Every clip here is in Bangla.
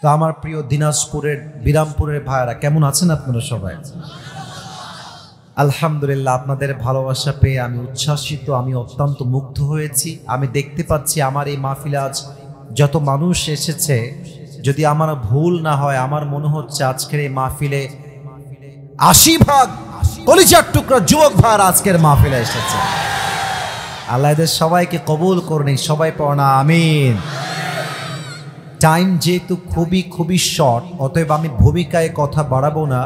তো আমার প্রিয় দিনাজপুরের বিরামপুরের ভাইরা কেমন আছেন আপনারা সবাই? আলহামদুলিল্লাহ, আপনাদের ভালোবাসা পেয়ে আমি উচ্ছ্বাসিত, আমি অত্যন্ত মুগ্ধ হয়েছি। আমি দেখতে পাচ্ছি আমার এই মাহফিলে আজ যত মানুষ এসেছে, যদি আমার ভুল না হয় আমার মনে হচ্ছে আজকের এই মাহফিলে ৮০% কলিজার টুকরা যুবক ভাইরা আজকের মাহফিলে এসেছে। আল্লাহ এদের সবাইকে কবুল করুন, সবাই পড়না আমিন। টাইম যেহেতু খুবই শর্ট, অতএব আমি ভূমিকায় কথা বাড়াবো না,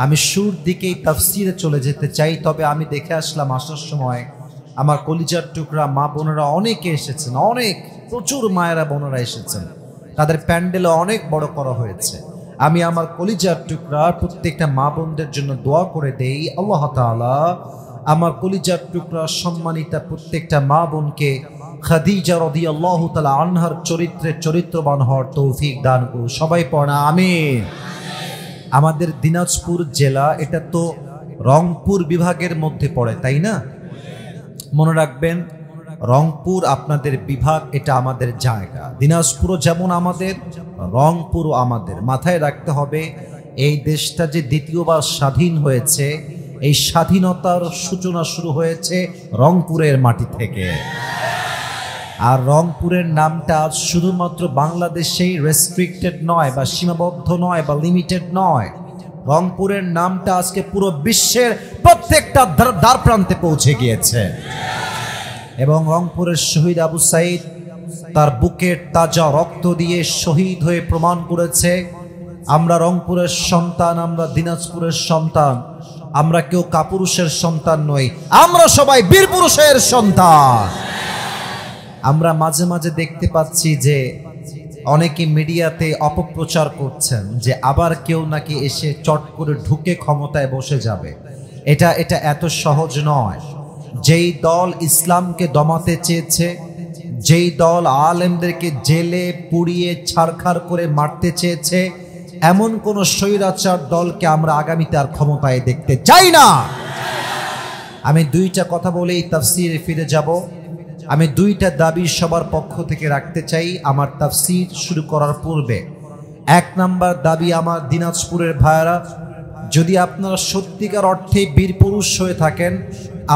আমি শুরুর দিকেই তাফসিরে চলে যেতে চাই। তবে আমি দেখে আসলাম আসার সময় আমার কলিজার টুকরা মা বোনেরা অনেকে এসেছেন, প্রচুর মায়েরা বোনেরা এসেছেন, তাদের প্যান্ডেলে অনেক বড় করা হয়েছে। আমি আমার কলিজার টুকরা প্রত্যেকটা মা বোনদের জন্য দোয়া করে দেই, আল্লাহ তাআলা আমার কলিজার টুকরা সম্মানিতা প্রত্যেকটা মা বোনকে খাদিজা রাদিয়াল্লাহু তাআলা আনহার চরিত্রবান হওয়ার তৌফিক দান করুন। সবাই পড়া আমিন। আমাদের দিনাজপুর জেলা, এটা তো রংপুর বিভাগের মধ্যে পড়ে, তাই না? মনে রাখবেন, রংপুর আপনাদের বিভাগ, এটা আমাদের জায়গা। দিনাজপুরও যেমন আমাদের, রংপুরও আমাদের। মাথায় রাখতে হবে, এই দেশটা যে দ্বিতীয়বার স্বাধীন হয়েছে, এই স্বাধীনতার সূচনা শুরু হয়েছে রংপুরের মাটি থেকে। আর রংপুরের নামটা শুধুমাত্র বাংলাদেশেই রেস্ট্রিক্টেড নয়, বা সীমাবদ্ধ নয়, বা লিমিটেড নয়। রংপুরের নামটা আজকে পুরো বিশ্বের প্রত্যেকটা দ্বার প্রান্তে পৌঁছে গিয়েছে। এবং রংপুরের শহীদ আবু সাইদ তার বুকের তাজা রক্ত দিয়ে শহীদ হয়ে প্রমাণ করেছে, আমরা রংপুরের সন্তান, আমরা দিনাজপুরের সন্তান, আমরা কেউ কাপুরুষের সন্তান নই, আমরা সবাই বীর পুরুষের সন্তান। আমরা মাঝে মাঝে দেখতে পাচ্ছি যে অনেকে মিডিয়াতে অপপ্রচার করছেন যে আবার কেউ নাকি এসে চট করে ঢুকে ক্ষমতায় বসে যাবে। এটা এত সহজ নয়। যেই দল ইসলামকে দমাতে চেয়েছে, যেই দল আলেমদেরকে জেলে পুড়িয়ে ছাড়খাড় করে মারতে চেয়েছে, এমন কোন স্বৈরাচার দলকে আমরা আগামীতে আর ক্ষমতায় দেখতে চাই না। আমি দুইটা কথা বলেই তাফসিরে ফিরে যাব। আমি দুইটা দাবি সবার পক্ষ থেকে রাখতে চাই আমার তাফসির শুরু করার পূর্বে। এক নাম্বার দাবি, আমার দিনাজপুরের ভাইরা, যদি আপনারা সত্যিকার অর্থে বীর পুরুষ হয়ে থাকেন,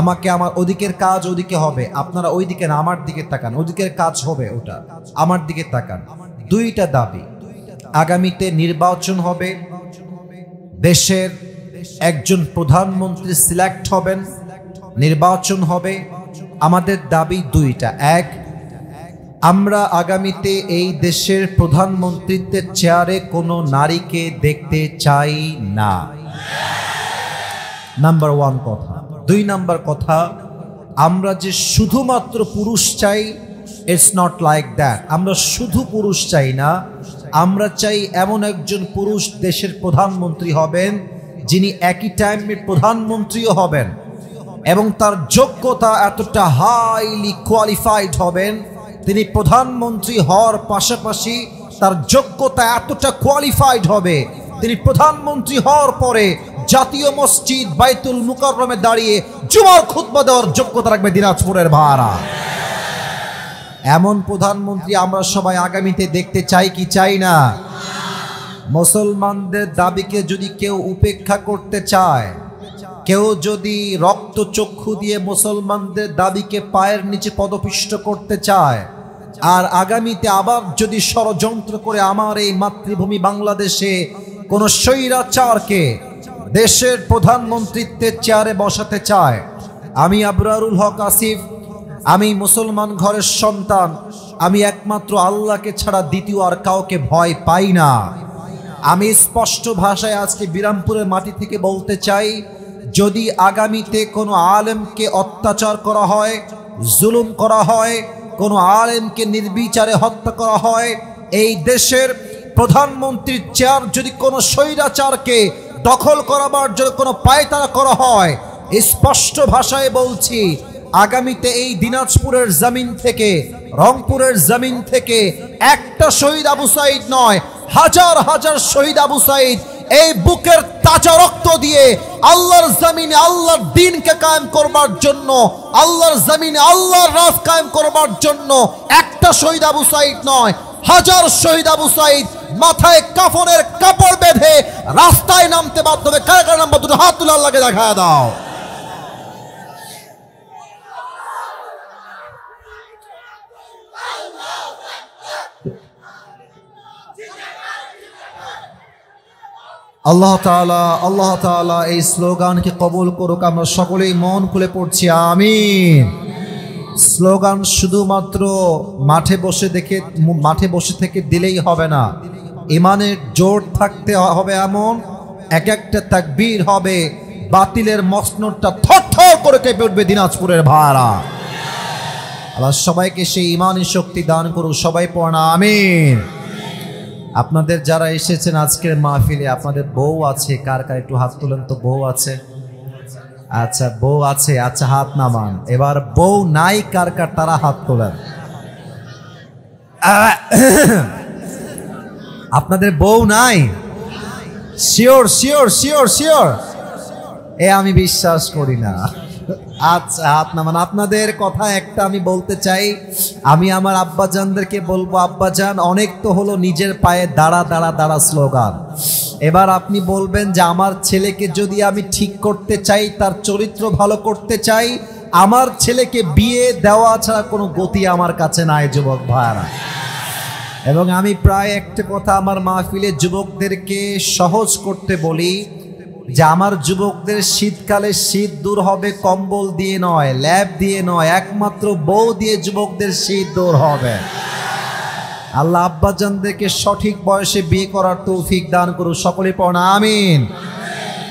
আমাকে আমার ওদিকের কাজ ওদিকে হবে, আপনারা ওই দিকে না, আমার দিকে তাকান, ওদিকের কাজ হবে ওটা, আমার দিকে তাকান। দুইটা দাবি, আগামীতে নির্বাচন হবে, দেশের একজন প্রধানমন্ত্রী সিলেক্ট হবেন, নির্বাচন হবে। আমাদের দাবি দুইটা। এক, আমরা আগামীতে এই দেশের প্রধানমন্ত্রীত্বের চেয়ারে কোনো নারীকে দেখতে চাই না, নাম্বার ওয়ান কথা। দুই নাম্বার কথা, আমরা যে শুধুমাত্র পুরুষ চাই, ইটস নট লাইক দ্যাট। আমরা শুধু পুরুষ চাই না, আমরা চাই এমন একজন পুরুষ দেশের প্রধানমন্ত্রী হবেন যিনি একই টাইমে প্রধানমন্ত্রীও হবেন, এবং তার যোগ্যতা এতটা হাইলি কোয়ালিফাইড হবেন, তিনি প্রধানমন্ত্রী হওয়ার পাশাপাশি তার যোগ্যতা এতটা কোয়ালিফাইড হবে, তিনি প্রধানমন্ত্রী হওয়ার পরে জাতীয় মসজিদ বাইতুল মুকাররমে দাঁড়িয়ে জুমার খুতবা দেওয়ার যোগ্যতা রাখবে দিনাজপুরের ভাইরা। এমন প্রধানমন্ত্রী আমরা সবাই আগামীতে দেখতে চাই কি চাই না? মুসলমানদের দাবিকে যদি কেউ উপেক্ষা করতে চায়, কেউ যদি রক্তচক্ষু দিয়ে মুসলমানদের দাবিকে পায়ের নিচে পদপিষ্ট করতে চায়, আর আগামীতে আবার যদি ষড়যন্ত্র করে আমার এই মাতৃভূমি বাংলাদেশে কোন স্বৈরাচারকে দেশের প্রধানমন্ত্রীত্বের চেয়ারে বসাতে চায়, আমি আবরারুল হক আসিফ, আমি মুসলমান ঘরের সন্তান, আমি একমাত্র আল্লাহকে ছাড়া দ্বিতীয় আর কাউকে ভয় পাই না। আমি স্পষ্ট ভাষায় আজকে বিরামপুরের মাটি থেকে বলতে চাই, যদি আগামীতে কোনো আলেমকে অত্যাচার করা হয়, জুলুম করা হয়, কোনো আলেমকে নির্বিচারে হত্যা করা হয়, এই দেশের প্রধানমন্ত্রীর চেয়ার যদি কোনো স্বৈরাচারকে দখল করাবার জন্য কোনো পায়তারা করা হয়, স্পষ্ট ভাষায় বলছি, আগামীতে এই দিনাজপুরের জমিন থেকে, রংপুরের জমিন থেকে একটা শহীদ আবু সাইদ নয়, হাজার হাজার শহীদ আবু সাইদ এই বুকের তাজা রক্ত দিয়ে আল্লাহর জমিনে আল্লাহর দ্বীনকে কায়েম করবার জন্য, আল্লাহর জমিনে আল্লাহর রাজ কায়েম করবার জন্য একটা শহীদ আবু সাইদ নয়, হাজার শহীদ আবু সাইদ মাথায় কাফনের কাপড় বেঁধে রাস্তায় নামতে বাধ্য হবে। কারা কারা নামবা? দুটো হাত তুলে আল্লাহকে দেখা দাও। আল্লাহ তাআলা এই স্লোগানকে কবুল করুক। আমরা সকলেই মন খুলে পড়ছি আমিন। স্লোগান শুধুমাত্র মাঠে বসে থেকে দিলেই হবে না, ইমানের জোর থাকতে হবে। এমন এক একটা তাকবীর হবে বাতিলের মসনদটা থরথর করে কেঁপে উঠবে দিনাজপুরের ভাড়া। আল্লাহ সবাইকে সেই ইমানি শক্তি দান করুক। সবাই পড়া আমিন। আপনাদের যারা এসেছেন আজকের মাহফিলে, আপনাদের বউ আছে? কার কার একটু হাত তুলেন তো। বউ আছে? আচ্ছা, বউ আছে। আচ্ছা, হাত নামান। এবার বউ নাই কার কার, তারা হাত তোলেন। আপনাদের বউ নাই? Sure sure sure sure? আমি বিশ্বাস করি না। আচ্ছা, হাত নামান। আপনাদের কথা একটা আমি বলতে চাই, আমি আমার আব্বাজানদেরকে বলবো, আব্বাজান অনেক তো হলো নিজের পায়ে দাঁড়া দাঁড়া দাঁড়া স্লোগান। এবার আপনি বলবেন যে আমার ছেলেকে যদি আমি ঠিক করতে চাই, তার চরিত্র ভালো করতে চাই, আমার ছেলেকে বিয়ে দেওয়া ছাড়া কোনো গতি আমার কাছে নাই যুবক ভাইরা। এবং আমি প্রায় একটা কথা আমার মাহফিলে যুবকদেরকে সহজ করতে বলি যে আমার যুবকদের শীতকালে শীত দূর হবে কম্বল দিয়ে নয়, ল্যাব দিয়ে নয়, একমাত্র বউ দিয়ে যুবকদের শীত দূর হবে। আল্লাহ আব্বাজানদেরকে সঠিক বয়সে বিয়ে করার তৌফিক দান করুন। সকলে পড়া আমিন।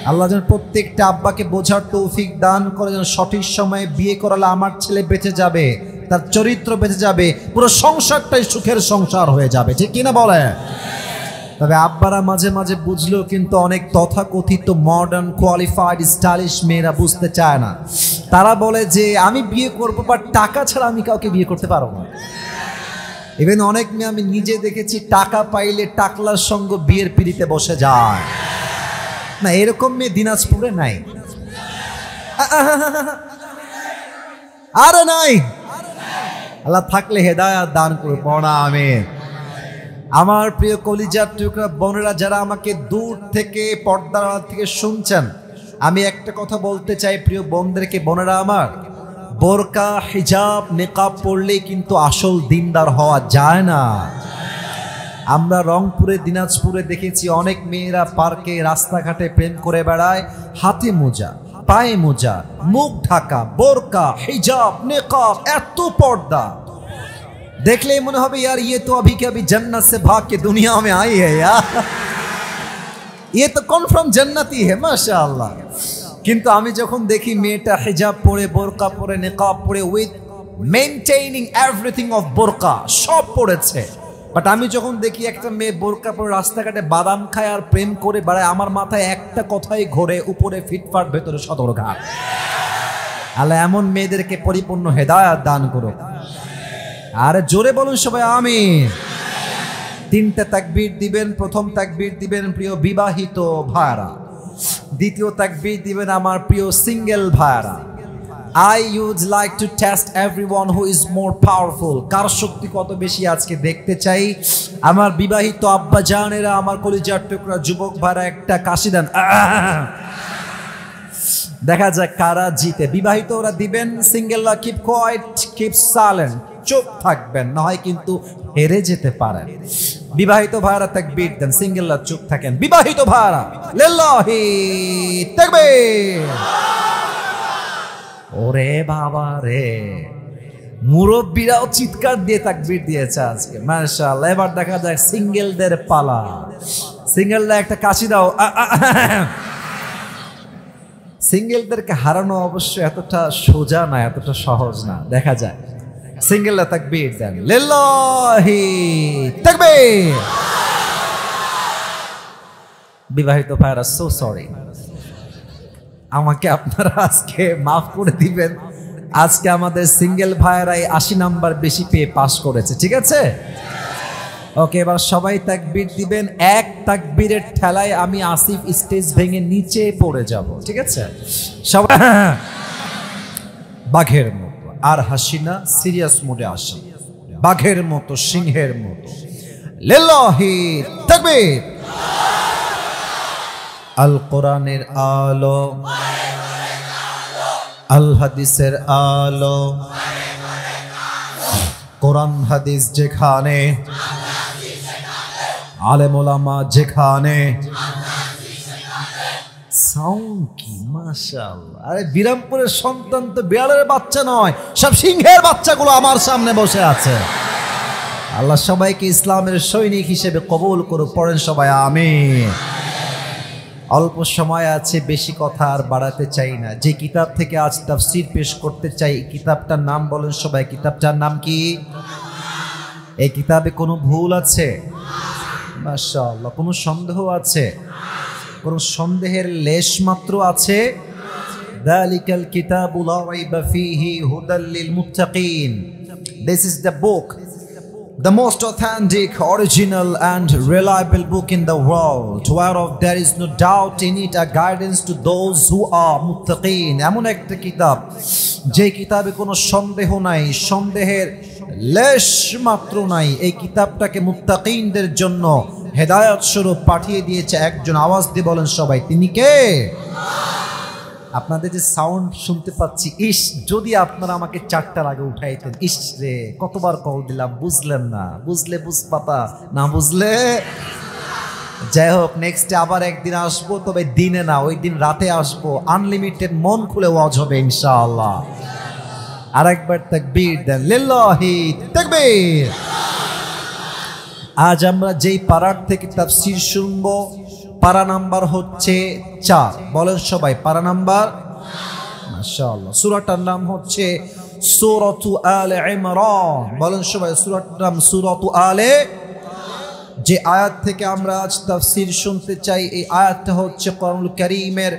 আল্লাহ যেন প্রত্যেকটা আব্বাকে বোঝার তৌফিক দান করে, যেন সঠিক সময়ে বিয়ে করালে আমার ছেলে বেঁচে যাবে, তার চরিত্র বেঁচে যাবে, পুরো সংসারটাই সুখের সংসার হয়ে যাবে। ঠিক কিনা বলে? তবে আব্বারা মাঝে মাঝে বুঝলেও কিন্তু অনেক তথাকথিত মডার্ন কোয়ালিফাইড স্টাইলিশ মেয়েরা বুঝতে চায় না। তারা বলে যে আমি বিয়ে করবো, বাট টাকা ছাড়া আমি কাউকে বিয়ে করতে পারবো না। ইভেন অনেক মেয়ে আমি নিজে দেখেছি টাকা পাইলে টাকলার সঙ্গে বিয়ের পিড়িতে বসে যায়। না, এরকম মেয়ে দিনাজপুরে নাই। আরে নাই। আল্লাহ থাকলে হেদায়াত দান করে পড়া আমিন। আমার প্রিয় কলিজার টুকরা বোনেরা, যারা আমাকে দূর থেকে পর্দার আড়াল থেকে শুনছেন, আমি একটা কথা বলতে চাই প্রিয় বোনদেরকে। বোনেরা আমার, বোরকা হিজাব নিকাব পড়লেই কিন্তু আসল দিনদার হওয়া যায় না। আমরা রংপুরে দিনাজপুরে দেখেছি অনেক মেয়েরা পার্কে রাস্তাঘাটে প্রেম করে বেড়ায়, হাতে মোজা, পায়ে মোজা, মুখ ঢাকা, বোরকা হিজাব নিকাব, এত পর্দা। देखले मन হবে यार ये तो अभी के अभी जन्नत से भाग के दुनिया में आई है यार, ये तो कन्फर्म जन्नती है माशाअल्लाह। किंतु आमी जखन देखी मेয়েটা हिजाब পরে বোরকা পরে নিকাব পরে উইথ মেইনটেইনিং এভরিথিং অফ বোরকা সব পড়েছে, বাট আমি যখন দেখি একটা মেয়ে বোরকা পরে রাস্তাঘাটে বাদাম খায় আর প্রেম করে বেড়ায়, আমার মাথায় একটা কথাই ঘোরে, উপরে ফিটফাট ভেতরে সদরঘাট। আল্লাহ এমন মেয়েদেরকে পরিপূর্ণ হেদায়েত দান করুক। আর জোরে বলুন সবাই আমিন। তিনটা তাকবীর দিবেন। প্রথম তাকবীর দিবেন প্রিয় বিবাহিত ভাইরা, দ্বিতীয় তাকবীর দিবেন আমার প্রিয় সিঙ্গেল ভাইরা। I would like to test everyone who is more powerful, কার শক্তি কত বেশি আজকে দেখতে চাই। আমার বিবাহিত আব্বা জানেরা, আমার কলিজার টুকরা যুবক ভাইরা একটা কাশি দেন, দেখা যাক কারা জিতে। বিবাহিত ওরা দিবেন, সিঙ্গেলরা কিপ কোয়াইট, কিপ সাইলেন্ট, চুপ থাকবেন, না হয় কিন্তু হেরে যেতে পারেন। বিবাহিত ভাইরা তাকবীর দেন, সিঙ্গেলরা চুপ থাকেন। বিবাহিত ভাইরা লিল্লাহি তাকবীর। ওরে বাবা রে, মুরব্বীরাও চিৎকার দিয়ে তাকবীর দিয়েছে আজকে, মাশাআল্লাহ। এবার দেখা যায় সিঙ্গেলদের পালা। সিঙ্গেলরা একটা কাশি দাও। সিঙ্গেলদেরকে হারানো অবশ্য এতটা সোজা না, এতটা সহজ না। দেখা যায় সিঙ্গেলরা তাকবীর দেন, লিল্লাহি তাকবীর। বিবাহিত ভাইরা সো সরি, আমাকে আপনারা আজকে মাফ করে দিবেন। আজকে আমাদের সিঙ্গেল ভাইরাই 80 নাম্বার বেশি পেয়ে পাস করেছে, ঠিক আছে? ওকে, এবার সবাই তাকবীর দিবেন। এক তাকবীরের ঠেলায় আমি আসিফ স্টেজ ভেঙে নিচে পড়ে যাব, ঠিক আছে? সবাই বাঘের মতো, আর হাসি না, সিরিয়াস মোডে আসি, বাঘের মতো, সিংহের মতো। লিল্লাহি তাকবীর। আল কোরআনের আলো, আল হাদিসের আলো, কোরআন হাদিস যেখানে, আলেম ওলামা যেখানে। সাউন্ড কি মাশাআল্লাহ! আরে বিরামপুরের সন্তান তো বিড়ালের বাচ্চা নয়, সব সিংহের বাচ্চাগুলো আমার সামনে বসে আছে। আল্লাহ সবাইকে ইসলামের সৈনিক হিসেবে কবুল করুক। পড়েন সবাই আমিন। অল্প সময় আছে, বেশি কথা আর বাড়াতে চাই না। যে কিতাব থেকে আজ তাফসীর পেশ করতে চাই, কিতাবটার নাম বলেন সবাই। কিতাবটার নাম কি? এই কিতাবে কোনো ভুল আছে? মাশাআল্লাহ। কোনো সন্দেহ আছে? কোনো সন্দেহের লেশ মাত্র আছে? যালিকাল কিতাবু লা রাইবা ফীহি হুদাল লিল মুত্তাকিন। This is the book, the most authentic, original and reliable book in the world, whereof there is no doubt in it, a guidance to those who are muttaqin. এমন একটা কিতাব যে কিতাবে কোনো সন্দেহ নাই, সন্দেহের লেশ মাত্র নাই। এই কিতাবটাকে মুত্তাকিনদের জন্য হেদায়েত স্বরূপ পাঠিয়ে দিয়েছে একজন। আওয়াজ দিয়ে বলেন সবাই, তিনি কে? আপনাদের যে সাউন্ড শুনতে পাচ্ছি, ইস যদি আপনারা আমাকে 4টার আগে উঠাইতেন। ইস রে, কতবার কল দিলাম, বুঝলেন না। বুঝলে বুঝপাতা, না বুঝলে। যাই হোক, নেক্সটে আবার একদিন আসবো, তবে দিনে না, ওই দিন রাতে আসবো। আনলিমিটেড মন খুলে ওয়াজ হবে ইনশাআল্লাহ। আরেকবার তাকবীর দেন, লিল্লাহি তাকবীর। আজ আমরা যেই পারার থেকে তাফসীর শুনবো, পারা নাম্বার হচ্ছে 4। বলেন সবাই, পারা নাম্বার। মাশাআল্লাহ। সূরাটার নাম হচ্ছে সূরাতু আলে ইমরান। বলেন সবাই, সূরাটার নাম সূরাতু আলে। যে আয়াত থেকে আমরা আজ তাফসীর শুনতে চাই, এই আয়াতটা হচ্ছে কোরআনুল কারীমের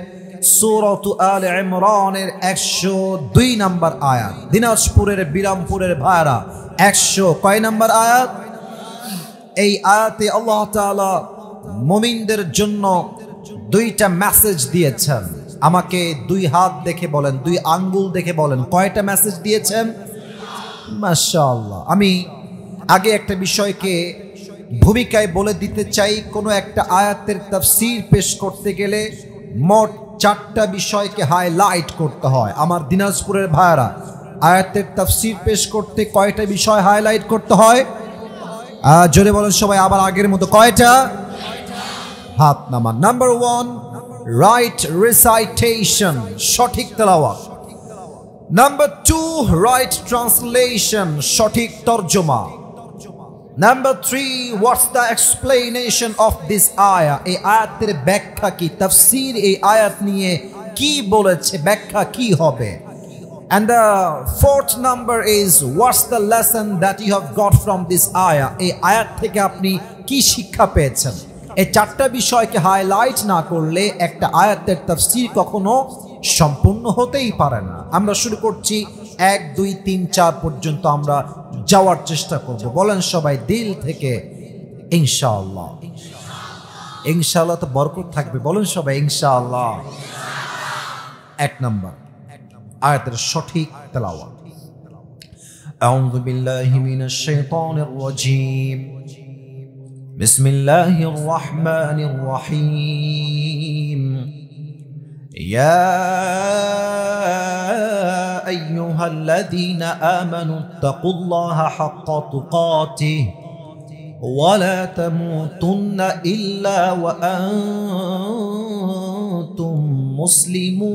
সূরাতু আলে ইমরানের 102 নম্বর আয়াত। দিনাজপুরের বিরামপুরের ভাইরা, 100 কয় নম্বর আয়াত? এই আয়াতে আল্লাহ তাআলা মুমিনদের জন্য 2টা মেসেজ দিয়েছেন। আমাকে 2 হাত দেখে বলেন, 2 আঙ্গুল দেখে বলেন, কয়টা মেসেজ দিয়েছেন? মাশাআল্লাহ। আমি আগে একটা বিষয়কে ভূমিকায় বলে দিতে চাই। কোনো একটা আয়াতের তাফসীর পেশ করতে গেলে মোট 4টা বিষয়কে হাইলাইট করতে হয়। আমার দিনাজপুরের ভাইরা, আয়াতের তাফসীর পেশ করতে কয়টা বিষয় হাইলাইট করতে হয়? জোরে বলেন সবাই, আবার আগের মতো কয়টা? হাত নামান। নাম্বার 1, রাইট রিসাইটেশন, সঠিক তেলাওয়াত। নাম্বার 2, রাইট ট্রান্সলেশন, সঠিক তরজমা। Number 3, what's the explanation of this আয়াত, এই আয়াতের ব্যাখ্যা কি, তাফসীর এই আয়াত নিয়ে কি বলেছে, ব্যাখ্যা কি হবে। And the 4th number is, what's the lesson that you have got from this ayah, এই আয়াত থেকে আপনি কি শিক্ষা পেয়েছেন। এই 4টা বিষয়কে হাইলাইট না করলে একটা আয়াতের তাফসীর কখনো সম্পূর্ণ হতেই পারে না। আমরা শুরু করছি, 1 2 3 4 পর্যন্ত আমরা যাওয়ার চেষ্টা করব। বলেন সবাই দিল থেকে ইনশাআল্লাহ। ইনশাআল্লাহ তো বরকত থাকবে। বলেন সবাই ইনশাআল্লাহ। 1 নাম্বার আয়াতের সঠিক তেলাওয়াত। আউযু বিল্লাহি মিনাশ শাইতানির রাজীম। বিসমিল্লাহির রাহমানির রাহিম। ইয়া আইয়ুহাল্লাযীনা আমানু তাকুল্লাহা হাক্কা তুকাতিহি ওয়া লা তামুতুন্না ইল্লা ওয়া আনতুম মুসলিমুন।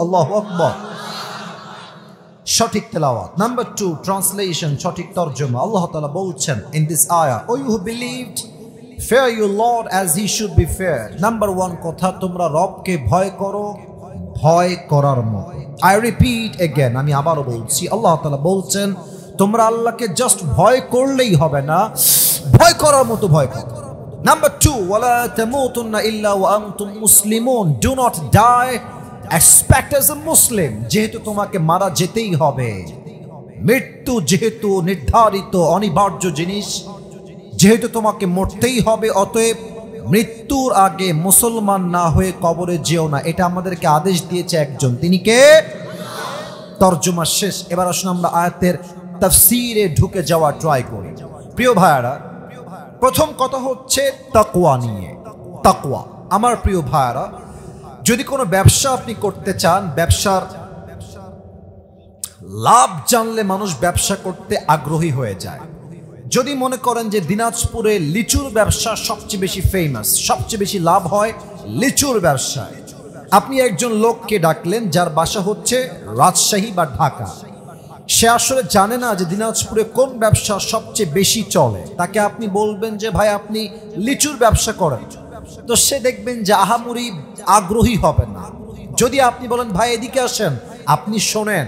আল্লাহু আকবার। সঠিক তেলাওয়াত। নাম্বার 2, ট্রান্সলেশন, সঠিক তরজমা। আল্লাহ তাআলা বলছেন in this ayah, O you who believed, fear your Lord as he should be feared. Number 1 কথা, তোমরা রবকে ভয় করো ভয় করার মতো। I repeat again, আমি আবারও বলছি, আল্লাহ তাআলা বলছেন তোমরা আল্লাহকে জাস্ট ভয় করলেই হবে না, ভয় করার মতো ভয় করো। নাম্বার 2, ওয়ালা তামুতুন্না ইল্লা ওয়া আনতুম মুসলিমুন, do not die except as a Muslim। যেহেতু তোমাকে মারা যেতেই হবে, মৃত্যু যেহেতু নির্ধারিত অনিবার্য জিনিস, যেহেতু তোমাকে মরতেই হবে, অতএব মৃত্যুর আগে মুসলমান না হয়ে কবরে যেও না। এটা আমাদেরকে আদেশ দিয়েছে একজন, তিনি কে? তরজমা শেষ। এবার আসুন আমরা আয়াতের তাফসীরে ঢুকে যাওয়া ট্রাই করি। প্রিয় ভাইয়ারা, প্রথম কথা হচ্ছে তাকওয়া নিয়ে। তাকওয়া, আমার প্রিয় ভাইয়ারা, যদি কোনো ব্যবসা আপনি করতে চান, ব্যবসার লাভ জানলে মানুষ ব্যবসা করতে আগ্রহী হয়ে যায়। যদি মনে করেন যে দিনাজপুরে লিচুর ব্যবসা সবচেয়ে বেশি ফেমাস, সবচেয়ে বেশি লাভ হয় লিচুর ব্যবসায়, আপনি একজন লোককে ডাকলেন যার বাসা হচ্ছে রাজশাহী বা ঢাকা, সে আসলে জানে না যে দিনাজপুরে কোন ব্যবসা সবচেয়ে বেশি চলে। তাকে আপনি বলবেন যে ভাই আপনি লিচুর ব্যবসা করেন, তো সে দেখবেন যে আহামরি আগ্রহী হবে না। যদি আপনি বলেন ভাই এদিকে আসেন, আপনি শোনেন,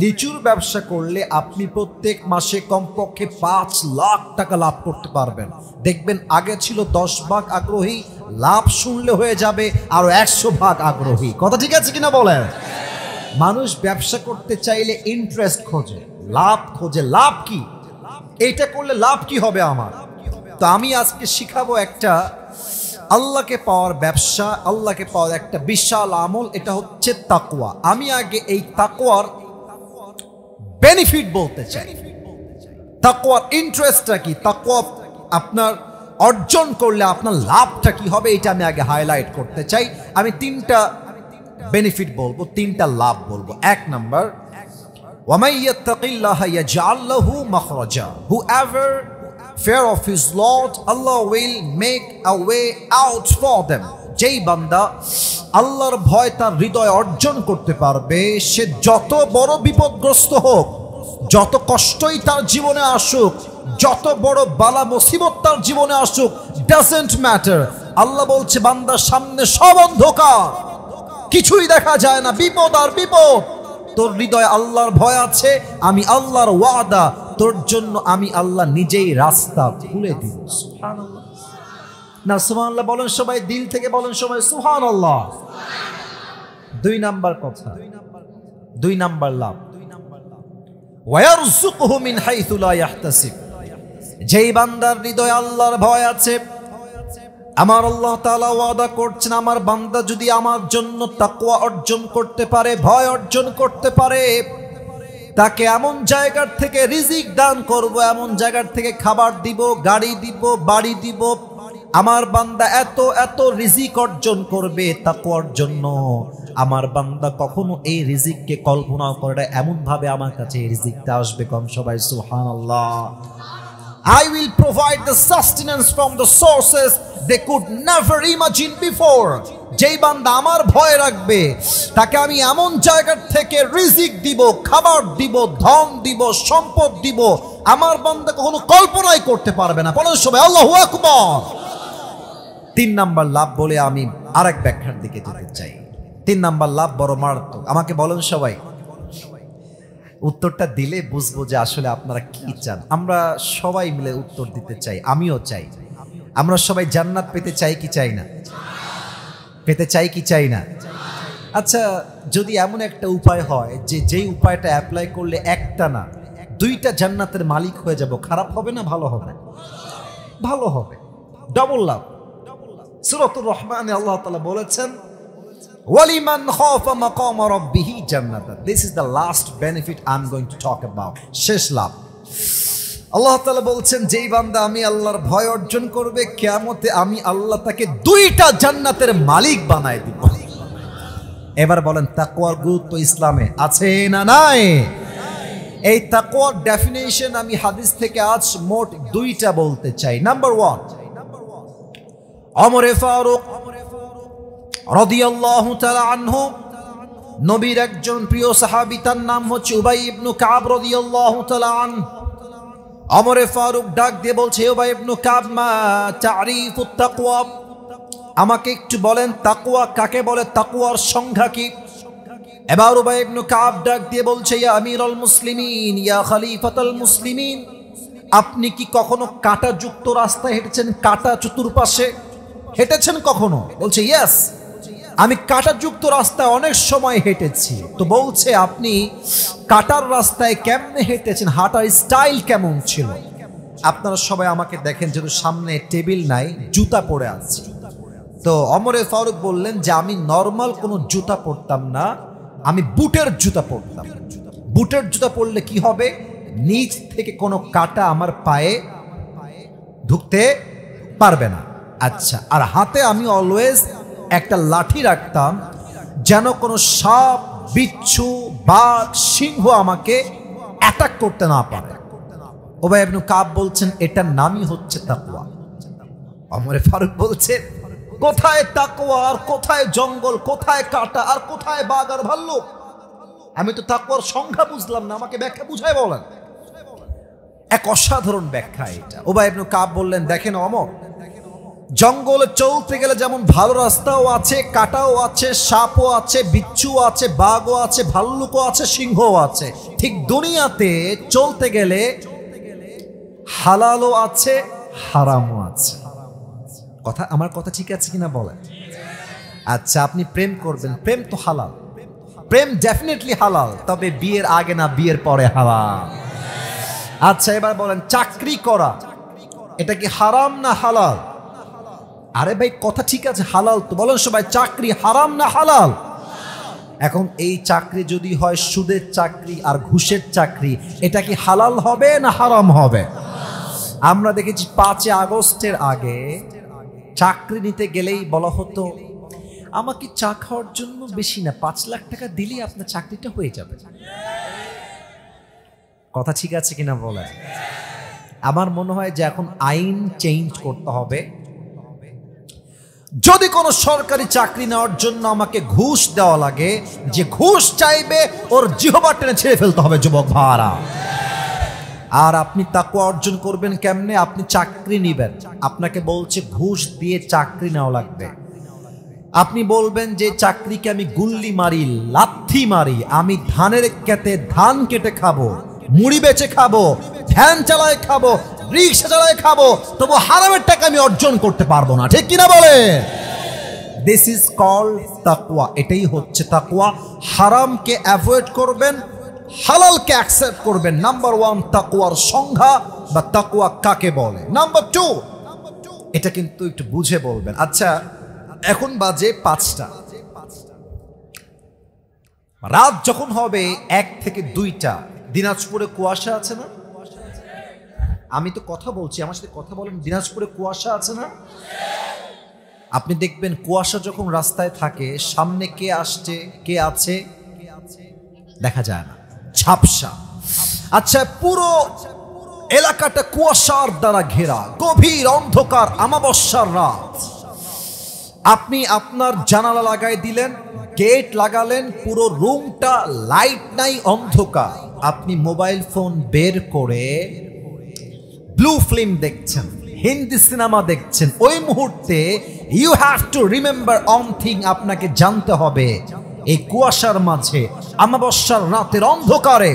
লিচুর ব্যবসা করলে আপনি প্রত্যেক মাসে কমপক্ষে 5 লাখ টাকা লাভ করতে পারবেন, দেখবেন আগে ছিল 10 ভাগ আগ্রহী, লাভ শুনলে হয়ে যাবে আরো 100 ভাগ আগ্রহী। কথা ঠিক আছে কিনা বলেন? মানুষ ব্যবসা করতে চাইলে ইন্টারেস্ট খোঁজে, লাভ খোঁজে। লাভ কি? এইটা করলে লাভ কি হবে আমার? তো আমি আজকে শিখাবো একটা আল্লাহকে পাওয়ার ব্যবসা, আল্লাহকে পাওয়ার একটা বিশাল আমল, এটা হচ্ছে তাকওয়া। আমি আগে এই তাকওয়ার বেনিফিট বলতে চাই। তাকওয়ার ইন্টারেস্টটা কি, তাকওয়া আপনার অর্জন করলে আপনার লাভটা কি হবে, এটা আমি আগে হাইলাইট করতে চাই। আমি 3টা বেনিফিট বলবো, 3টা লাভ বলবো। 1 নাম্বার, ওয়ামাই ইয়াত্তাকিল্লাহা ইয়াজআল লাহু মাখরাজা, whoever fear of his Lord, Allah will make a way out for them। যেই বান্দা আল্লাহর ভয় তার হৃদয় অর্জন করতে পারবে, সে যত বড় বিপদগ্রস্ত হোক, যত কষ্টই তার জীবনে আসুক, যত বড় বালা মুসিবত তার জীবনে আসুক, ডাজন্ট ম্যাটার। আল্লাহ বলছে বান্দার সামনে সব অন্ধকার, কিছুই দেখা যায় না, বিপদ আর বিপদ, তোর হৃদয়ে আল্লাহর ভয় আছে, আমি আল্লাহর ওয়াদা, তোর জন্য আমি আল্লাহ নিজেই রাস্তা খুলে দিব। সুবহানাল্লাহ, না সুবহানাল্লাহ বলেন সবাই, দিল থেকে বলেন সবাই সুবহানাল্লাহ। 2 নাম্বার কথা, 2 নাম্বার লাভ, ওয়ায়ারযুকুহু মিন হাইথু লা ইয়াহতাসিব। যেই বান্দার হৃদয়ে আল্লাহর ভয় আছে, আমার আল্লাহ তাআলা ওয়াদা করছেন, আমার বান্দা যদি আমার জন্য তাকওয়া অর্জন করতে পারে, ভয় অর্জন করতে পারে, তাকে এমন জায়গার থেকে রিজিক দান করব, এমন জায়গার থেকে খাবার দিব, গাড়ি দিব, বাড়ি দিব। আমার বান্দা এত এত রিজিক অর্জন করবে তাকওয়ার জন্য। আমার বান্দা কখনো এই রিজিককে কল্পনা করে না, এমন ভাবে আমার কাছে এই রিজিকটা আসবে। কম সবাই সুবহানাল্লাহ। I will provide the sustenance from the sources they could never imagine before। যেই বান্দা আমার ভয় রাখবে, তাকে আমি এমন জায়গার থেকে রিজিক দিব, খাবার দিব, ধন দিব, সম্পদ দিব, আমার বান্দা কখনো কল্পনাই করতে পারবে না। বলেন সবাই আল্লাহু আকবার। 3 নাম্বার লাভ বলে আমি আরেক ব্যাখ্যার দিকে যেতে চাই। 3 নাম্বার লাভ বড় মারাত্মক। আমাকে বলেন সবাই, উত্তরটা দিলে বুঝবো যে আসলে আপনারা কি চান। আমরা সবাই মিলে উত্তর দিতে চাই, আমিও চাই। আমরা সবাই জান্নাত পেতে চাই কি চাই না? পেতে চাই কি চাই না? আচ্ছা, যদি এমন একটা উপায় হয় যে যেই উপায়টা অ্যাপ্লাই করলে একটা না 2টা জান্নাতের মালিক হয়ে যাব, খারাপ হবে না ভালো হবে? ভালো হবে, ডাবল লাভ। সূরাতুর রহমানে আল্লাহ তাআলা বলেছেন, ওয়ালিমান খাফা মাকাম রাব্বিহি জান্নাত। This is the last benefit I am going to talk about. শেষ লাভ। আল্লাহ তাআলা বলছেন, যেই বান্দা আমি আল্লাহর ভয় অর্জন করবে, কিয়ামতে আমি আল্লাহ তাকে 2টা জান্নাতের মালিক বানায় দিব। এবার বলেন, তাকওয়ার গুরুত্ব ইসলামে আছে না নাই? এই তাকওয়ার ডেফিনিশন আমি হাদিস থেকে আজ মোট 2টা বলতে চাই। নাম্বার 1, ওমর ফারুক রাদিয়াল্লাহু তাআলা আনহু, নবীর একজন প্রিয় সাহাবী, তার নাম হচ্ছে উবাই ইবনে কাব রাদিয়াল্লাহু তাআলা আনহু। ওমর ফারুক ডাক দিয়ে বলছে, উবাই ইবনে কাব, মা তারিফুত তাকওয়া, আমাকে একটু বলেন তাকওয়া কাকে বলে, তাকওয়ার সংজ্ঞা কি? এবার উবাই ইবনে কাব ডাক দিয়ে বলছে, ইয়া আমিরুল মুসলিমিন, ইয়া খলিফাতুল মুসলিমিন, আপনি কি কখনো কাঁটাযুক্ত রাস্তায় হেঁটেছেন? কাঁটা চতুর্পাশে হেঁটেছেন কখনো? বলছে ইয়েস, আমি কাঁটাযুক্ত রাস্তায় অনেক সময় হেঁটেছি। তো বলছে, আপনি কাঁটার রাস্তায় কেমনে হেঁটেছেন, হাঁটার স্টাইল কেমন ছিল? আপনারা সবাই আমাকে দেখেন, যেহেতু সামনে টেবিল নাই, জুতা পরে আছি। তো ওমর ফারুক বললেন যে আমি নর্মাল কোনো জুতা পরতাম না, আমি বুটের জুতা পরতাম। বুটের জুতা পরলে কি হবে, নিচ থেকে কোনো কাঁটা আমার পায়ে ঢুকতে পারবে না। আচ্ছা, আর হাতে আমি অলওয়েজ একটা লাঠি রাখতাম, যেন কোনো সাপ, বিচ্ছু, বাঘ, সিংহ আমাকে অ্যাটাক করতে না পারে। উবাই ইবনে কাব বলছেন এটার নামই হচ্ছে তাকওয়া। ওমর ফারুক বলছেন কোথায় তাকওয়া আর কোথায় জঙ্গল, কোথায় কাঁটা আর কোথায় বাঘ আর ভাল্লুক? আমি তো তাকওয়ার সংখ্যা বুঝলাম না, আমাকে ব্যাখ্যা বুঝায় বলেন। এক অসাধারণ ব্যাখ্যা এটা। উবাই ইবনে কাব বললেন দেখেন ওমর, জঙ্গলে চলতে গেলে যেমন ভালো রাস্তাও আছে, কাঁটাও আছে, সাপও আছে, বিচ্ছুও আছে, বাঘও আছে, ভাল্লুকও আছে, সিংহও আছে, ঠিক দুনিয়াতে চলতে গেলে হালালও আছে, হারামও আছে। কথা, আমার কথা ঠিক আছে কিনা বলেন? আচ্ছা, আপনি প্রেম করবেন, প্রেম তো হালাল, প্রেম ডেফিনেটলি হালাল, তবে বিয়ের আগে না বিয়ের পরে হালাল। আচ্ছা, এবার বলেন চাকরি করা এটা কি হারাম না হালাল? আরে ভাই কথা ঠিক আছে, হালাল তো, বলেন সবাই চাকরি হারাম না হালাল? এখন এই চাকরি যদি হয় সুদের চাকরি আর ঘুষের চাকরি, এটা কি হালাল হবে না হারাম হবে? আমরা দেখেছি 5 আগস্টের আগে চাকরি নিতে গেলেই বলা হতো আমাকে চা খাওয়ার জন্য বেশি না 5 লাখ টাকা দিলেই আপনার চাকরিটা হয়ে যাবে। কথা ঠিক আছে কিনা বলে? আমার মনে হয় যে এখন আইন চেঞ্জ করতে হবে। যদি কোনো সরকারি চাকরি নেওয়ার জন্য আমাকে ঘুষ দেওয়া লাগে, যে ঘুষ চাইবে ওর জিহ্বা টেনে ছেড়ে ফেলতে হবে যুবক ভাইরা। আর আপনি তাকওয়া অর্জন করবেন কেমনে? আপনি চাকরি নিবেন, আপনাকে বলছে ঘুষ দিয়ে চাকরি নেওয়া লাগবে। আপনি বলবেন যে চাকরিকে আমি গুল্লি মারি, লাথি মারি, আমি ধানের ক্ষেতে ধান কেটে খাবো, মুড়ি বেচে খাবো, ভ্যান চালায় খাবো, রিক্সা চালায় খাবো, তবু হারামের টাকা আমি অর্জন করতে পারবো না, ঠিক কিনা বলে? দিস ইজ কল্ড তাকওয়া। এটাই হচ্ছে তাকওয়া। হারামকে অ্যাভয়েড করবেন, হালালকে অ্যাকসেপ্ট করবেন। নাম্বার 1 তাকওয়ার সংজ্ঞা বা তাকওয়া কাকে বলে। নাম্বার 2, এটা কিন্তু একটু বুঝে বলবেন। আচ্ছা, এখন বাজে 5টা, রাত যখন হবে 1 থেকে 2টা, দিনাজপুরে কুয়াশা আছে না? আমি তো কথা বলছি, আমার সাথে কথা বলেন। দিনাজপুরে কুয়াশা আছে না? আপনি দেখবেন কুয়াশা যখন রাস্তায় থাকে, সামনে কে আসছে কে আছে দেখা যায় না, ঝাপসা। আচ্ছা, পুরো এলাকাটা কুয়াশার দ্বারা ঘেরা, গভীর অন্ধকার, আমাবস্যার রাত। আপনি আপনার জানালা লাগাই দিলেন, গেট লাগালেন, পুরো রুমটা লাইট নাই, অন্ধকার। আপনি মোবাইল ফোন বের করে ব্লু ফিল্ম দেখছেন, হিন্দি সিনেমা দেখছেন। ওই মুহূর্তে you have to remember one thing, আপনাকে জানতে হবে এই কুয়াশার মাঝে, আমাবস্যার রাতের অন্ধকারে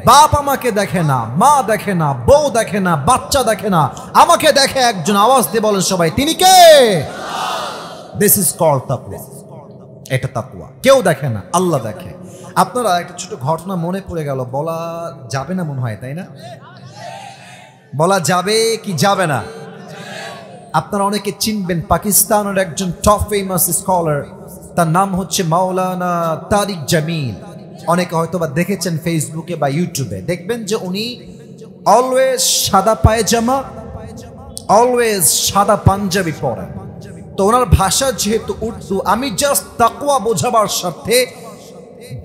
বাপ আমাকে দেখে না, মা দেখে না, বউ দেখে না, বাচ্চা দেখে না, আমাকে দেখে একজন। আওয়াজ দিয়ে বলেন সবাই, তিনি কে? দিস ইজ কল্ড তাকওয়া। এটা তাকওয়া। কেউ দেখে না, আল্লাহ দেখে। আপনারা একটা ছোট ঘটনা মনে পড়ে গেল, বলা যাবে না মনে হয়, তাই না? বলা যাবে কি যাবে না? আপনারা অনেকে চিনবেন, পাকিস্তানের একজন টপ ফেমাস স্কলার, তার নাম হচ্ছে মাওলানা তারিক জামিল। অনেকে হয়তোবা দেখেছেন ফেসবুকে বা ইউটিউবে। দেখবেন যে উনি অলওয়েজ সাদা পায়জামা, অলওয়েজ সাদা পাঞ্জাবি পরেন। তো ওনার ভাষা যেহেতু উর্দু, আমি জাস্ট তাকওয়া বোঝাবার সাথে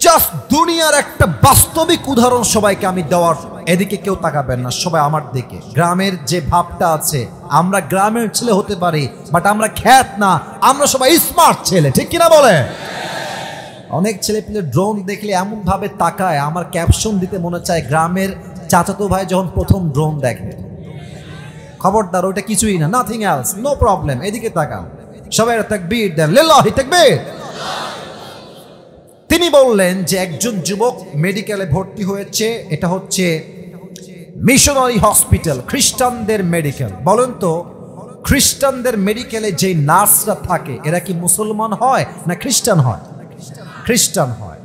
জাস্ট দুনিয়ার একটা বাস্তবিক উদাহরণ সবাইকে আমি দেওয়ার, এদিকে কেউ তাকাবেন না, সবাই আমার দিকে। গ্রামের যে ভাবটা আছে, আমরা গ্রামের ছেলে হতে পারি, বাট আমরা খ্যাত না, আমরা সবাই স্মার্ট ছেলে, ঠিক কিনা বলে? অনেক ছেলে পেলে ড্রোন দেখলে এমন ভাবে তাকায়, আমার ক্যাপশন দিতে মনে চায় গ্রামের চাচাতো ভাই যখন প্রথম ড্রোন দেখে, খবরদার ওটা কিছুই না, নাথিং এলস, নো প্রবলেম, এদিকে তাকান। সবাই তাকবীর দেন, লিল্লাহি তাকবীর। তিনি বললেন যে একজন যুবক মেডিকেলে ভর্তি হয়েছে, এটা হচ্ছে মিশনারি হসপিটাল, খ্রিস্টানদের মেডিকেল। বলেন তো, খ্রিস্টানদের মেডিকেলে যে নার্সরা থাকে এরা কি মুসলমান হয় না খ্রিস্টান হয়? খ্রিস্টান হয়।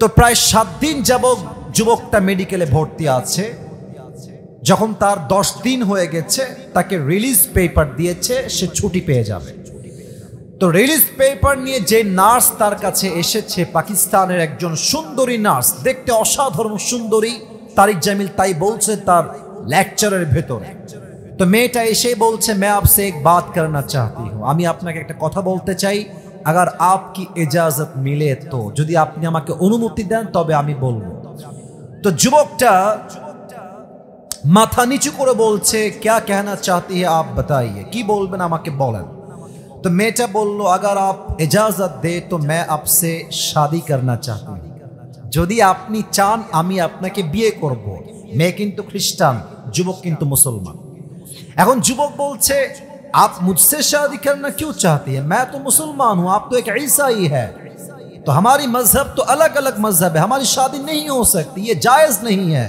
তো প্রায় 7 দিন যাবত যুবকটা মেডিকেলে ভর্তি আছে। যখন তার 10 দিন হয়ে গেছে, তাকে রিলিজ পেপার দিয়েছে, সে ছুটি পেয়ে যাবে। তো রিলিজ পেপার নিয়ে যে নার্স তার কাছে এসেছে, পাকিস্তানের একজন সুন্দরী নার্স, দেখতে অসাধারণ সুন্দরী, তারিক জামিল তাই বলছে তার লেকচারের ভেতরে। তো মেয়েটা এসে বলছে, मैं आपसे एक बात करना चाहती हूँ, আমি আপনাকে একটা কথা বলতে চাই, अगर आपकी इजाजत मिले तो, যদি আপনি আমাকে অনুমতি দেন তবে আমি বলবো। তো যুবকটা মাথা নিচু করে বলছে, क्या कहना चाहती है आप बताइए, কি বলবেন আমাকে বলেন। तो मेटा बोलो, अगर आप इजाजत दे तो मैं आपसे शादी करना चाहती हूँ, যদি আপনি চান আমি আপনাকে বিয়ে করব। মেয়ে কিন্তু খ্রিস্টান, যুবক কিন্তু মুসলমান। এখন যুবক বলছে, आप मुझसे शादी करना क्यों चाहती है, मैं तो मुसलमान हूं, आप तो एक ईसाई है, तो हमारी मजहब तो अलग अलग मजहब है, हमारी शादी नहीं हो सकती, ये जायज नहीं है।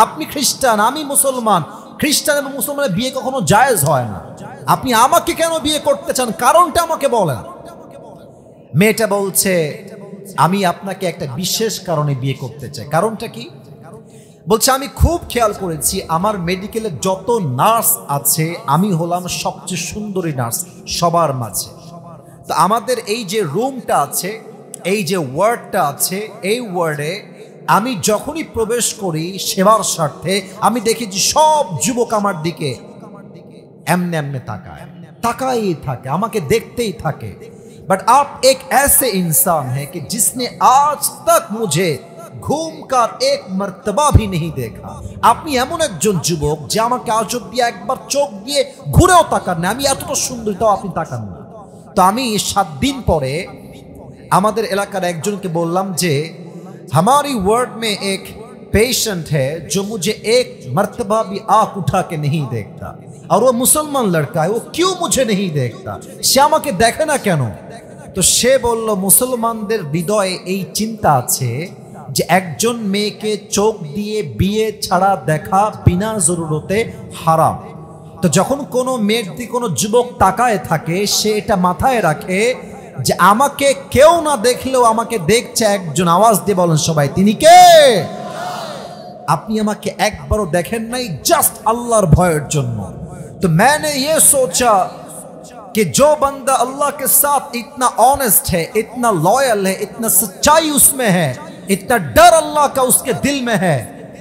আপনি খ্রিস্টান, আমি মুসলমান, খ্রিস্টান এবং মুসলমানের বিয়ে কখনো জায়েজ হয় না, আপনি আমাকে কেন বিয়ে করতে চান, কারণটা আমাকে বলেন। মেয়েটা বলছে, আমি আপনাকে একটা বিশেষ কারণে বিয়ে করতে চাই। কারণটা কি? বলছে, আমি খুব খেয়াল করেছি আমার মেডিকেলে যত নার্স আছে আমি হলাম সবচেয়ে সুন্দরী নার্স সবার মাঝে। তো আমাদের এই যে রুমটা আছে, এই যে ওয়ার্ডটা আছে, এই ওয়ার্ডে আমি যখনই প্রবেশ করি সেবার স্বার্থে, আমি দেখেছি সব যুবক আমার দিকে এমনে এমনে তাকাই থাকে, আমাকে দেখতেই থাকে। बट आप एक ऐसे इंसान हैं कि जिसने आज तक मुझे घूमकर एक मर्तबा भी नहीं देखा। আপনি এমন একজন যুবক যে আমাকে আজ অব্দি একবার চোখ দিয়ে ঘুরেও তাকান না, আমি এতটা সুন্দর তাও আপনি তাকান না। তো আমি 7 দিন পরে আমাদের এলাকার একজনকে বললাম যে हमारी वार्ड में एक पेशेंट है जो मुझे एक मर्तबा भी आंख उठा के नहीं देखता, और वो मुसलमान लड़का है, वो क्यों मुझे नहीं देखता, সে আমাকে দেখে না কেন? তো সে বলল, মুসলমানদের হৃদয়ে এই চিন্তা আছে যে একজন মেয়েকে চোখ দিয়ে বিয়ে ছাড়া দেখা বিনা জরুরতে হারাম। তো যখন কোনো মেয়ের দিকে কোনো যুবক তাকায় থাকে, সে এটা মাথায় রাখে যে আমাকে কেউ না দেখলেও আমাকে দেখছে একজন। আওয়াজ দিয়ে বলেন সবাই, তিনি কে? আপনি আমাকে একবারও দেখেন নাই, জাস্ট আল্লাহর ভয়ের জন্য। तो मैंने ये सोचा कि जो बंदा अल्लाह के साथ इतना ऑनेस्ट है, इतना लॉयल है, इतना सच्चाई उसमें है, इतना डर अल्लाह का उसके दिल में है,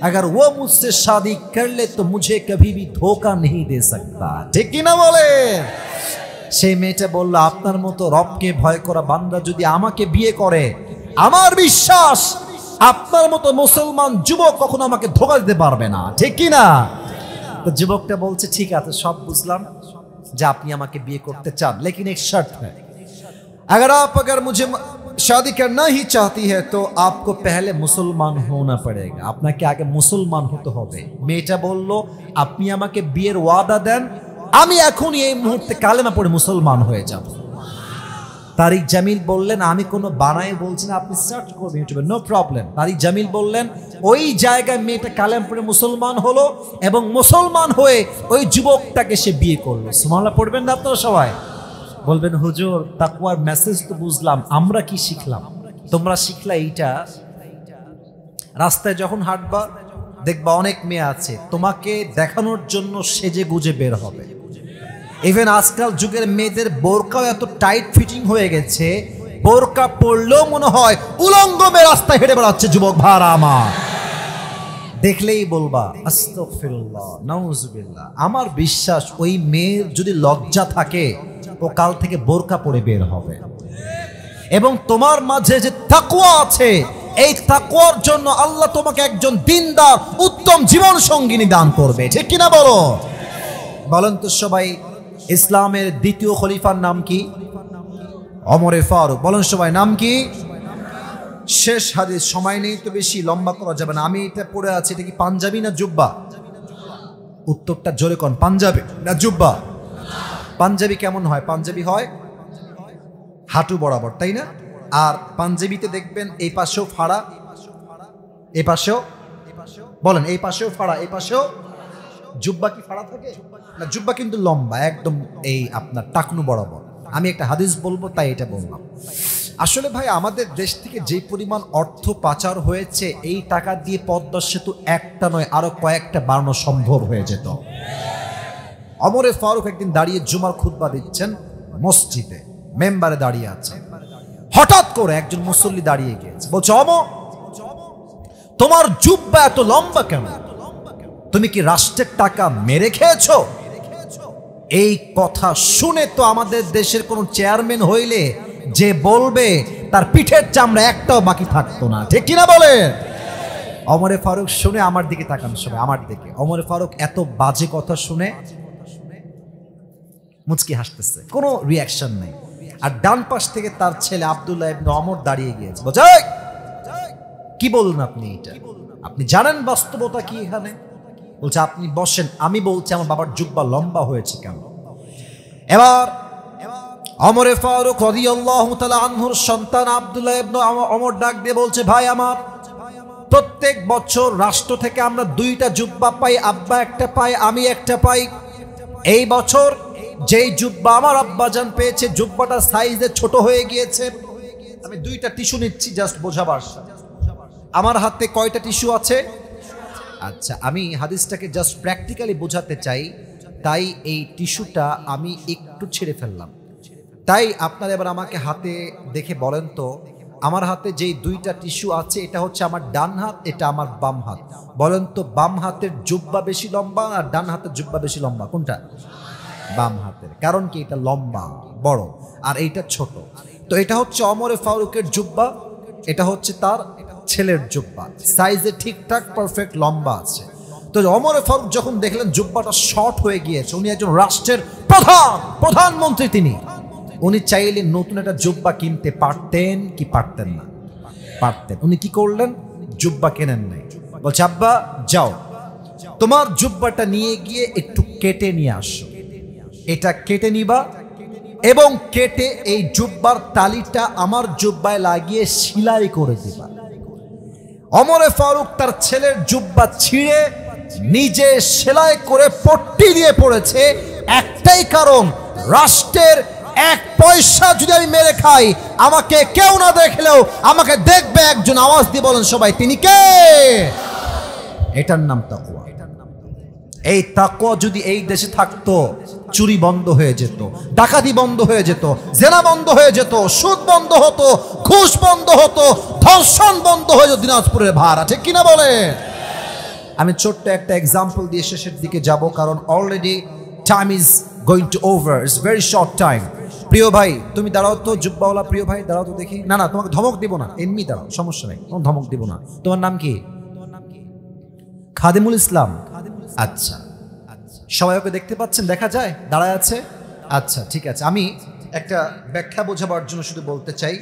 अगर वो मुझसे शादी कर ले तो मुझे कभी भी धोखा नहीं दे सकता। ठीक ही ना बोले? সেই মেয়েটা বলল, আপনার মতো রবকে ভয় করা বান্দা যদি আমাকে বিয়ে করে, আমার বিশ্বাস আপনার মতো মুসলমান যুবক কখনো আমাকে ধোঁকা দিতে পারবে না। ঠিক কি না? তো যুবকটা বলছে, ঠিক আছে, সব বুঝলাম যে আপনি আমাকে বিয়ে করতে চান, लेकिन एक शर्त है, अगर मुझे शादी करना ही चाहती है तो आपको पहले मुसलमान होना पड़ेगा, আপনাকে আগে মুসলমান হতে হবে। মেয়েটা বলল, আপনি আমাকে বিয়ের ওয়াদা দেন, আমি এখন এই মুহূর্তে কালেমা পড়ে মুসলমান হয়ে যাব। তারিক জামিল বললেন, আমি কোনো বানায় বলছি না, আপনি সার্চ করবেন ইউটিউবে, নো প্রবলেম। তারিক জামিল বললেন, ওই জায়গায় মেয়েটা কালেমা পড়ে মুসলমান হলো এবং মুসলমান হয়ে ওই যুবকটাকে সে বিয়ে করলো। সুবহানাল্লাহ পড়বেন না আপনারা সবাই? বলবেন, হুজুর তাকওয়ার মেসেজ তো বুঝলাম, আমরা কি শিখলাম? তোমরা শিখলা এইটা, রাস্তায় যখন হাঁটবা দেখবা অনেক মেয়ে আছে তোমাকে দেখানোর জন্য সেজে গুজে বের হবে। ইভেন আজকাল যুগের মেয়েদের বোরকাও এত টাইট ফিটিং হয়ে গেছে, বোরকা পরলেও মনে হয় উলঙ্গ মেয়ে রাস্তায় হেঁটে বেড়াচ্ছে। যুবক ভাড়া আমার দেখলেই বলবা, আস্তাগফিরুল্লাহ, নাউজুবিল্লাহ। আমার বিশ্বাস ওই মেয়ের যদি লজ্জা থাকে, ও কাল থেকে বোরকা পরে বের হবে। এবং তোমার মাঝে যে তাকওয়া আছে, এই তাকওয়ার জন্য আল্লাহ তোমাকে একজন দিনদার উত্তম জীবন সঙ্গিনী দান করবে। ঠিক কিনা বলো? বলেন তো সবাই, ইসলামের দ্বিতীয় খলিফার নাম কি? ওমরে ফারুক। বলেন সবাই, নাম কি? শেষ হাদিস, সময় নেই তো বেশি লম্বা করা যাবে না। আমি এটা পড়ে আছি, এটা কি পাঞ্জাবি না জুব্বা? উত্তরটা জোরে কোন, পাঞ্জাবি না জুব্বা? পাঞ্জাবি কেমন হয়? পাঞ্জাবি হয় হাঁটু বরাবর, তাই না? আর পাঞ্জাবিতে দেখবেন এই পাশেও ফাড়া, এই পাশেও, বলেন এই পাশেও ফাড়া, এই পাশেও। জুব্বা কি ফাড়া থাকে না? জুব্বা কিন্তু লম্বা একদম, এই আপনার টাকনু বরাবর। আমি একটা হাদিস বলবো তাই এটা বললাম। আসলে ভাই, আমাদের দেশ থেকে যে পরিমাণ অর্থ পাচার হয়েছে, এই টাকা দিয়ে পদ্মা সেতু একটা নয় আরো কয়েকটা বানানো সম্ভব হয়ে যেত। ওমরে ফারুক একদিন দাঁড়িয়ে জুমার খুতবা দিচ্ছেন মসজিদে। মেম্বারে দাঁড়িয়ে আছে, হঠাৎ করে একজন মুসল্লি দাঁড়িয়ে গিয়েছে, বলছে ওমর তোমার জুব্বা এত লম্বা কেন? তুমি কি রাষ্ট্রের টাকা মেরে খেয়েছো? এই কথা শুনে তো আমাদের দেশের কোন চেয়ারম্যান হইলে যে বলবে তার পিঠের চামড়া একটাও বাকি থাকতো না, ঠিক কিনা বলে? ওমরে ফারুক শুনে আমার দিকে তাকান সবাই, আমার দিকে। ওমরে ফারুক এত বাজে কথা শুনে মুচকি হাসতেছে, কোনো রিয়াকশন নেই। আর ডান পাশ থেকে তার ছেলে আব্দুল্লাহ ইবনে ওমর দাঁড়িয়ে গিয়েছে, বলছে কি বললেন আপনি? এটা আপনি জানেন বাস্তবতা কি এখানে? বলছে আপনি বসেন, আমি বলছি আমার বাবার জুব্বা লম্বা হয়েছে কেন। এবার ওমরে ফারুক রাদিয়াল্লাহু তাআলা আনহুর সন্তান আব্দুল্লাহ ইবনে ওমর ডাক দিয়ে বলছে, ভাই আমার, প্রত্যেক বছর রাষ্ট্র থেকে আমরা 2টা জুব্বা পাই, আব্বা একটা পাই, আমি একটা পাই। এই বছর যেই জুব্বা আমার আব্বাজান পেয়েছে, জুব্বাটা সাইজে ছোট হয়ে গিয়েছে। আমি 2টা টিস্যু নিচ্ছি জাস্ট বোঝাবার। আমার হাতে কয়টা টিস্যু আছে? আচ্ছা, আমি হাদিসটাকে জাস্ট প্র্যাকটিক্যালি বোঝাতে চাই, তাই এই টিস্যুটা আমি একটু ছেড়ে ফেললাম। তাই আপনারা এবার আমাকে হাতে দেখে বলেন তো, আমার হাতে যেই 2টা টিস্যু আছে, এটা হচ্ছে আমার ডান হাত, এটা আমার বাম হাত। বলেন তো বাম হাতের জুব্বা বেশি লম্বা আর ডান হাতের জুব্বা বেশি লম্বা কোনটা? বাম হাতের। কারণ কি? এটা লম্বা বড় আর এইটা ছোট। তো এটা হচ্ছে ওমরে ফারুকের জুব্বা, এটা হচ্ছে তার ছেলের জুব্বা, সাইজে ঠিকঠাক পারফেক্ট লম্বা আছে। তো ওমরে ফারুক যখন দেখলেন জুব্বাটা শর্ট হয়ে গিয়েছে, উনি একজন রাষ্ট্রের প্রধানমন্ত্রী, উনি চাইলে নতুন একটা জুব্বা কিনতে পারতেন কি পারতেন না? পারতেন। উনি কি করলেন? জুব্বা কেনেন নাই। বলছে আব্বা যাও, তোমার জুব্বাটা নিয়ে গিয়ে একটু কেটে নিয়ে আসো। এটা কেটে নিবা এবং কেটে এই জুব্বার তালিটা আমার জুব্বায় লাগিয়ে সেলাই করে দিবা। ওমরে ফারুক তার ছেলের জুব্বা ছিঁড়ে নিজে সেলাই করে পট্টি দিয়ে পড়েছে, একটাই কারণ, রাষ্ট্রের 1 পয়সা যদি আমি মেরে খাই, আমাকে কেউ না দেখলেও আমাকে দেখবে একজন। আওয়াজ দিয়ে বলেন সবাই, তিনি কে? এটার নাম তাকওয়া। এই তাকওয়া যদি এই দেশে থাকতো, চুরি বন্ধ হয়ে যেত, ডাকাতি বন্ধ হয়ে যেত, জেনা বন্ধ হয়ে যেত, সুদ বন্ধ হতো, ঘুষ বন্ধ হতো, ধর্ষণ বন্ধ হয়ে যেত দিনাজপুরের ভাড়া, ঠিক কিনা বলে? আমি ছোট্ট একটা এক্সাম্পল দিয়ে শেষের দিকে যাব, কারণ already time is going to over, it's very short time. প্রিয় ভাই তুমি দাঁড়াও তো, জুব্বাওয়ালা প্রিয় ভাই দাঁড়াও তো দেখি। না না, তোমাকে ধমক দিব না, এমনি দাঁড়াও, সমস্যা নেই, কোনো ধমক দিব না। তোমার নাম কি? খাদিমুল ইসলাম। আচ্ছা, সবাই ওকে দেখতে পাচ্ছেন? দেখা যায় দাঁড়ায় আছে? আচ্ছা ঠিক আছে, আমি একটা ব্যাখ্যা বোঝাবার জন্য শুধু বলতে চাই,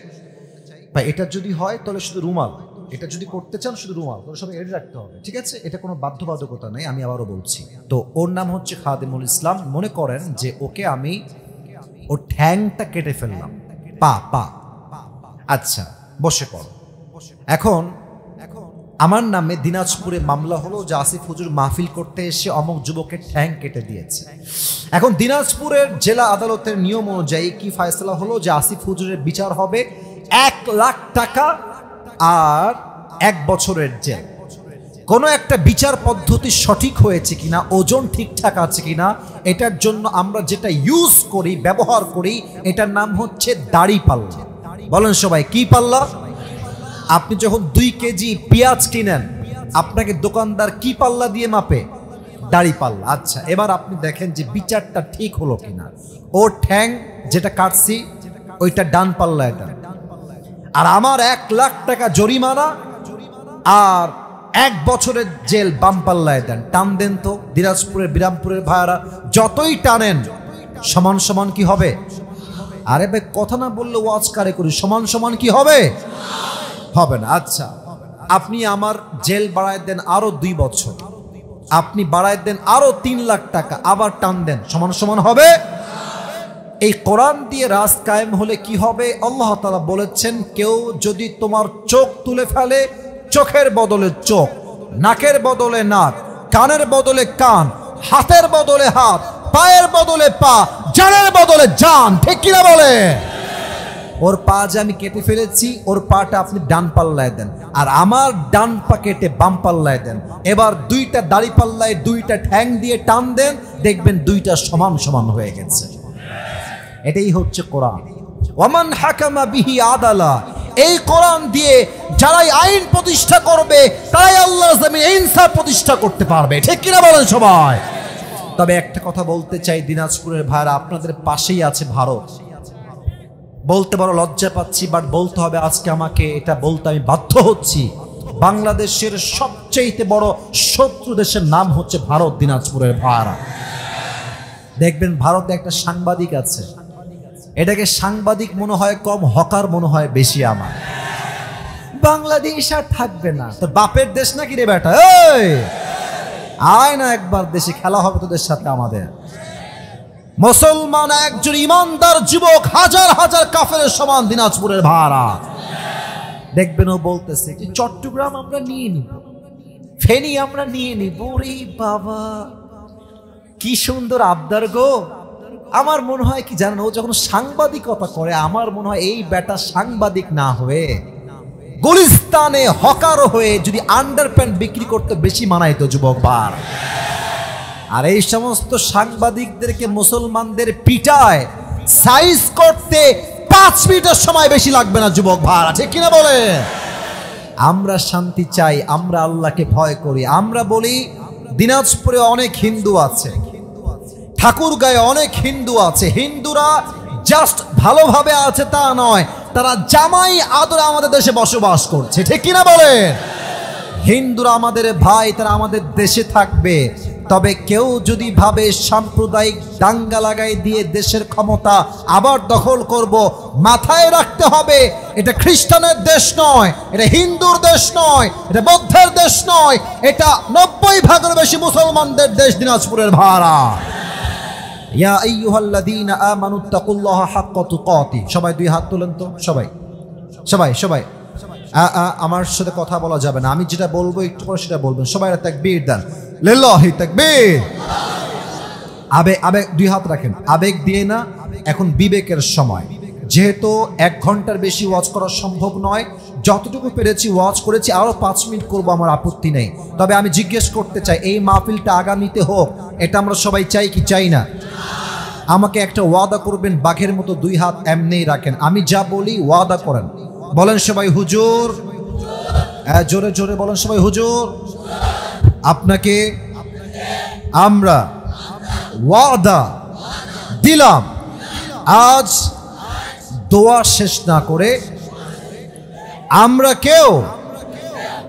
ভাই এটা যদি হয় তাহলে শুধু রুমাল, এটা যদি করতে চান শুধু রুমাল, তাহলে সবাই এড়ে রাখতে হবে, ঠিক আছে? এটা কোনো বাধ্যবাধকতা নেই, আমি আবারও বলছি। তো ওর নাম হচ্ছে খাদিমুল ইসলাম। মনে করেন যে ওকে আমি ওর ঠ্যাংটা কেটে ফেললাম, পা। আচ্ছা বসে পড়ো। এখন আমার নামে দিনাজপুরে মামলা হলো যে আসিফ হুজুর মাহফিল করতে এসে অমুক যুবকের ঠ্যাং কেটে দিয়েছে। এখন দিনাজপুরের জেলা আদালতের নিয়ম অনুযায়ী কি ফয়সালা হলো যে আসিফ হুজুরের বিচার হবে 1 লাখ টাকা আর 1 বছরের জেল। কোনো একটা বিচার পদ্ধতি সঠিক হয়েছে কিনা, ওজন ঠিকঠাক আছে কিনা, এটার জন্য আমরা যেটা ইউজ করি, ব্যবহার করি, এটার নাম হচ্ছে দাড়ি পাল্লা। বলেন সবাই, কি পাল্লা? আপনি যখন 2 কেজি পেঁয়াজ কিনেন, আপনাকে দোকানদার কি পাল্লা দিয়ে মাপে? দাড়ি পাল্লা। আচ্ছা, এবার আপনি দেখেন যে বিচারটা ঠিক হলো কিনা। ওর ঠ্যাং যেটা কাটছি ওইটা ডান পাল্লায় দেন, আর আমার 1 লাখ টাকা জরিমানা আর 1 বছরের জেল বাম পাল্লায় দেন। টান দেন তো দিনাজপুরের বিরামপুরের ভাইয়ারা, যতই টানেন সমান সমান কি হবে? আরে ভাই কথা না বললে ওয়াজ কারে করি, সমান সমান কি হবে? হবে না। আচ্ছা, আপনি আমার জেল বাড়ায় দেন আরো 2 বছর, আপনি বাড়ায় দেন আরো 3 লাখ টাকা, আবার টান দেন, সমান সমান হবে? এই কোরআন দিয়ে রাজ কায়েম হলে কি হবে? আল্লাহ তাআলা বলেছেন, কেউ যদি তোমার চোখ তুলে ফেলে, চোখের বদলে চোখ, নাকের বদলে নাক, কানের বদলে কান, হাতের বদলে হাত, পায়ের বদলে পা, জানের বদলে জান, ঠিক কিনা বলে? ওর পা যে আমি কেটে ফেলেছি, ওর পাটা আপনি ডান পাল্লায় দেন, আর আমার ডান পা কেটে বাম পাল্লায় দেন। এবার 2টা দাড়ি পাল্লায় 2টা ঠ্যাং দিয়ে টান দেন, দেখবেন 2টা সমান সমান হয়ে গেছে। এটাই হচ্ছে কোরআন। ওয়ামান হাকামা বিহি আদালা, এই কোরআন দিয়ে যারাই আইন প্রতিষ্ঠা করবে তারাই আল্লাহর জমিনে ইনসাফ প্রতিষ্ঠা করতে পারবে। ঠিক কিনা বলেন সবাই? তবে একটা কথা বলতে চাই, দিনাজপুরের ভাইরা, আপনাদের পাশেই আছে ভারত। বলতে বড় লজ্জা পাচ্ছি, বাট বলতে হবে আজকে আমাকে, এটা বলতে আমি বাধ্য হচ্ছি। বাংলাদেশের সবচেয়ে বড় শত্রু দেশের নাম হচ্ছে ভারত। দিনাজপুরের ভাইরা দেখবেন, ভারতে একটা সাংবাদিক আছে, এটাকে সাংবাদিক মনে হয় কম, হকার মনে হয় বেশি। আমার বাংলাদেশ আর থাকবে না, তো বাপের দেশ নাকি রে বেটা, এই আয় না একবার দেশে, খেলা হবে তোদের সাথে আমাদের। মুসলমান একজন ইমানদার যুবক হাজার হাজার কাফেরের সমান দিনাজপুরের ভাড়া। দেখবেন ও বলতেছে যে চট্টগ্রাম আমরা নিয়ে নিব, ফেনী আমরা নিয়ে নিব। রে বাবা, কি সুন্দর আবদার গো। আমার মনে হয় কি জানেন, ও যখন সাংবাদিকতা করে, আমার মনে হয় এই বেটা সাংবাদিক না হয়ে গুলিস্তানে হকার হয়ে যদি আন্ডারপ্যান্ট বিক্রি করতে বেশি মানাইতো যুবক বার। আর এই সমস্ত সাংবাদিকদেরকে মুসলমানদের পিটায় সাইজ করতে 5 মিনিটের সময় বেশি লাগবে না যুবক ভাড়া। ঠিক কিনা বলে? আমরা শান্তি চাই, আমরা আল্লাহকে ভয় করি। আমরা বলি দিনাজপুরে অনেক হিন্দু আছে, ঠাকুরগাঁয়ে অনেক হিন্দু আছে। হিন্দুরা জাস্ট ভালোভাবে আছে তা নয়, তারা জামাই আদরে আমাদের দেশে বসবাস করছে। ঠিক কিনা বলে? হিন্দুরা আমাদের ভাই, তারা আমাদের দেশে থাকবে। তবে কেউ যদি ভাবে সাম্প্রদায়িক দাঙ্গা লাগাই দিয়ে দেশের ক্ষমতা আবার দখল করব, মাথায় রাখতে হবে এটা খ্রিস্টানের দেশ নয়, এটা হিন্দুর দেশ নয়, এটা বৌদ্ধের দেশ নয়, এটা 90% বেশি মুসলমানদের দেশ দিনাজপুরের ভাড়া। ইয়া আইয়ুহাল্লাযীনা আমানুত্তাকুল্লাহা হাক্কা তুকাতি। সবাই 2 হাত তোলেন তো, সবাই সবাই সবাই। আমার সাথে কথা বলা যাবে না, আমি যেটা বলবো একটু পরে সেটা বলবেন। সবাই তাকবীর দেন, লিল্লাহি তাকবীর। আবেগ 2 হাত রাখেন, আবেগ দিয়ে না, এখন বিবেকের সময়। যেহেতু 1 ঘন্টার বেশি ওয়াজ করা সম্ভব নয়, যতটুকু পেরেছি ওয়াজ করেছি, আরো 5 মিনিট করবো, আমার আপত্তি নেই। তবে আমি জিজ্ঞেস করতে চাই, এই মাহফিলটা আগামীতে হোক, এটা আমরা সবাই চাই কি চাই না? আমাকে একটা ওয়াদা করবেন, বাঘের মতো 2 হাত এমনিই রাখেন, আমি যা বলি ওয়াদা করেন। বলেন সবাই হুজুর, জোরে জোরে বলেন সবাই হুজুর। আপনাকে আমরা ওয়াদা দিলাম, আজ দোয়া শেষ না করে আমরা কেউ,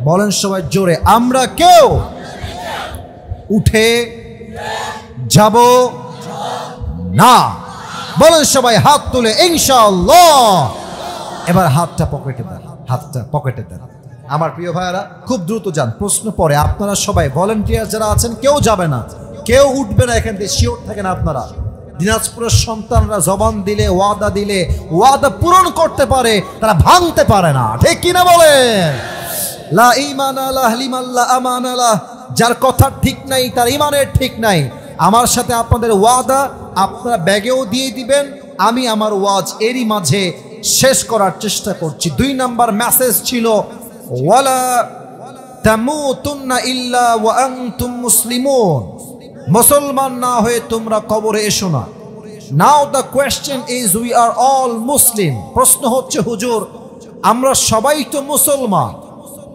বলেন সবাই জোরে, আমরা কেউ উঠে যাব না। বলেন সবাই হাত তুলে ইনশাআল্লাহ। এবার হাতটা পকেটে দেন, হাতটা পকেটে দেন। আমার প্রিয় ভাইয়েরা, খুব দ্রুত যান, প্রশ্ন পরে। আপনারা সবাই ভলেন্টিয়ার যারা আছেন, কেউ যাবে না, কেউ উঠবে না এখান থেকে, শিওর থাকেন আপনারা। দিনাজপুরের সন্তানরা জবান দিলে, ওয়াদা দিলে, ওয়াদা পূরণ করতে পারে, তারা ভাঙতে পারে না। ঠিক কিনা বলে? লা ঈমানা লাহু লিমান লা আমানা লাহু। যার কথা ঠিক নাই তার ঈমানের ঠিক নাই। আমার সাথে আপনাদের ওয়াদা, আপনারা ব্যাগেও দিয়ে দিবেন, আমি আমার ওয়াজ এরই মাঝে শেষ করার চেষ্টা করছি। 2 নাম্বার মেসেজ ছিল ওয়ালা তামুতুন্না ইল্লা ওয়া আনতুম মুসলিমুন। মুসলমান না হয়ে তোমরা কবরে এসো না। Now the question is we are all Muslim. প্রশ্ন হচ্ছে হুজুর, আমরা সবাই তো মুসলমান,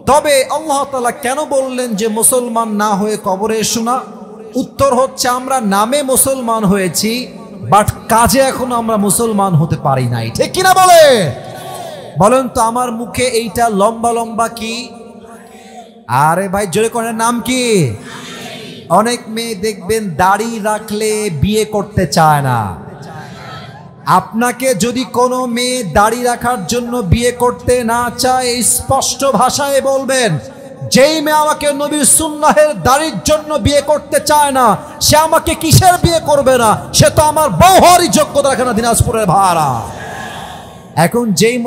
তবে আল্লাহ তাআলা কেন বললেন যে মুসলমান না হয়ে কবরে এসো না? উত্তর হচ্ছে, আমরা নামে মুসলমান হয়েছি, বাট কাজে এখন আমরা মুসলমান হতে পারি নাই। ঠিক কিনা বলে? বলেন তো আমার মুখে এইটা লম্বা লম্বা কি? আরে ভাই জোরে করেন, নাম কি? অনেক মেয়ে দেখবেন দাড়ি রাখলে বিয়ে করতে চায় না। আপনাকে যদি কোনো মেয়ে দাড়ি রাখার জন্য বিয়ে করতে না চায়, স্পষ্ট ভাষায় বলবেন, যেই মেয়ে আমাকে নবীর সুন্নাহের দাড়ির জন্য বিয়ে করতে চায় না, সে আমাকে কিসের বিয়ে করবে না? সে তো আমার বউ হওয়ারই যোগ্যতা রাখে না দিনাজপুরের ভাড়া। এখন যেই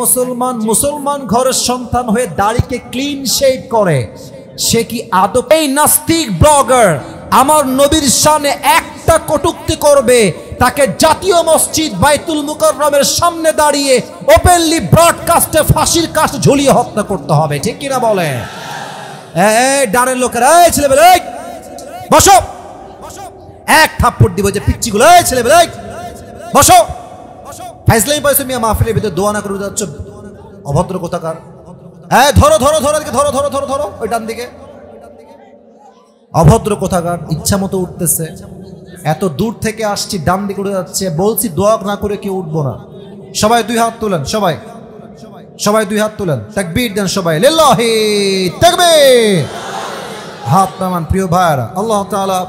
মুসলমান ঘরের সন্তান হয়ে দাড়িকে ক্লিন শেভ করে, সে কি আদৌ এই নাস্তিক ব্লগার আমার নবীর শানে একটা কটূক্তি করবে, তাকে জাতীয় মসজিদ বাইতুল মুকাররমের সামনে দাঁড়িয়ে ওপেনলি ব্রডকাস্টে ফাঁসির কাঠ ঝুলিয়ে হত্যা করতে হবে? ঠিক কিনা বলে? এই ডানের লোকেরা, এই ছেলেবেলে বসো, এক থাপ্পড় দিব যে পিচ্চিগুলো, এই ছেলেবেলে বসো, ফাইজলাই পাইছো মিয়া, মাহফিলের ভিতরে দোয়া না করে যাচ্ছ, অভদ্র কোথাকার। হ্যাঁ ধরো ধরো ধরো ধরো ধরো ধরো ধরো ওই ডান দিকে, অভদ্র কোথাকার। ইচ্ছা মতো উঠতেছে, এত দূর থেকে আসছি, ডান দিকে উঠে যাচ্ছে। বলছি দোয়া না করে কেউ উঠবো না। সবাই দুই হাত তুলেন, সবাই সবাই দুই হাত তুলেন, তাকবীর দেন সবাই, লিল্লাহি তাকবীর। হাত নামান প্রিয় ভাইরা। আল্লাহ তাআলা,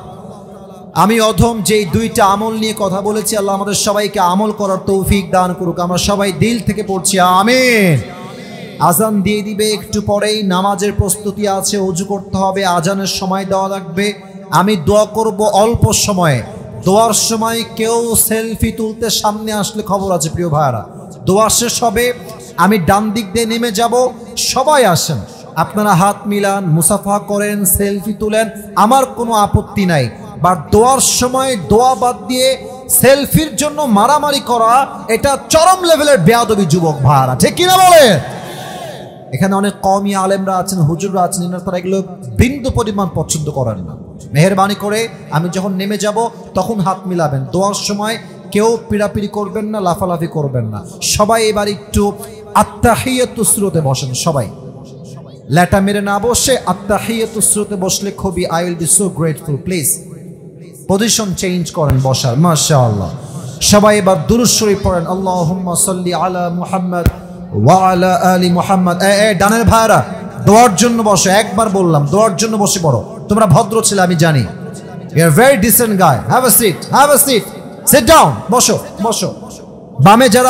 আমি অধম যেই দুইটা আমল নিয়ে কথা বলেছি, আল্লাহ আমাদের সবাইকে আমল করার তৌফিক দান করুক। আমরা সবাই দিল থেকে পড়ছি আমিন। আজান দিয়ে দিবে একটু পরেই, নামাজের প্রস্তুতি আছে, ওযু করতে হবে, আজানের সময় দেওয়া লাগবে। আমি দোয়া করব অল্প সময়ে। দোয়ার সময় কেউ সেলফি তুলতে সামনে আসলে খবর আছে প্রিয় ভাইরা। দোয়া শেষ হবে, আমি ডান দিক দিয়ে নেমে যাব, সবাই আসেন, আপনারা হাত মিলান, মুসাফা করেন, সেলফি তুলেন, আমার কোনো আপত্তি নাই। বা দোয়ার সময় দোয়া বাদ দিয়ে সেলফির জন্য মারামারি করা, এটা চরম লেভেলের বেয়াদবি যুবক ভাইরা, ঠিক কিনা বলে? এখানে অনেক কওমি আলেমরা আছেন, হুজুররা আছেন, তারা এগুলো বিন্দু পরিমাণ পছন্দ করেন না। মেহেরবানি করে আমি যখন নেমে যাব তখন হাত মিলাবেন। দোয়ার সময় কেউ পিড়াপিড়ি করবেন না, লাফালাফি করবেন না। সবাই এবার একটু আত্তাহিয়াতুস সুরতে বসেন, সবাই লেটা মেরে না বসে আত্তাহিয়াতুস সুরতে বসলে খুবই, I will be so grateful. Please position change করেন বসার, মাশাআল্লাহ। সবাই এবার দুরূদ শরীফ পড়েন, আল্লাহুম্মা সাল্লি আলা মুহাম্মদ ওয়া আলা আলি মুহাম্মদ। ডানের ভাইরা দোয়ার জন্য বসো, একবার বললাম দোয়ার জন্য বসে পড়ো। তোমরা ভদ্র ছেলে আমি জানি, you are very decent guy. Have a seat, have a seat, sit down, বসো বসো। বামে যারা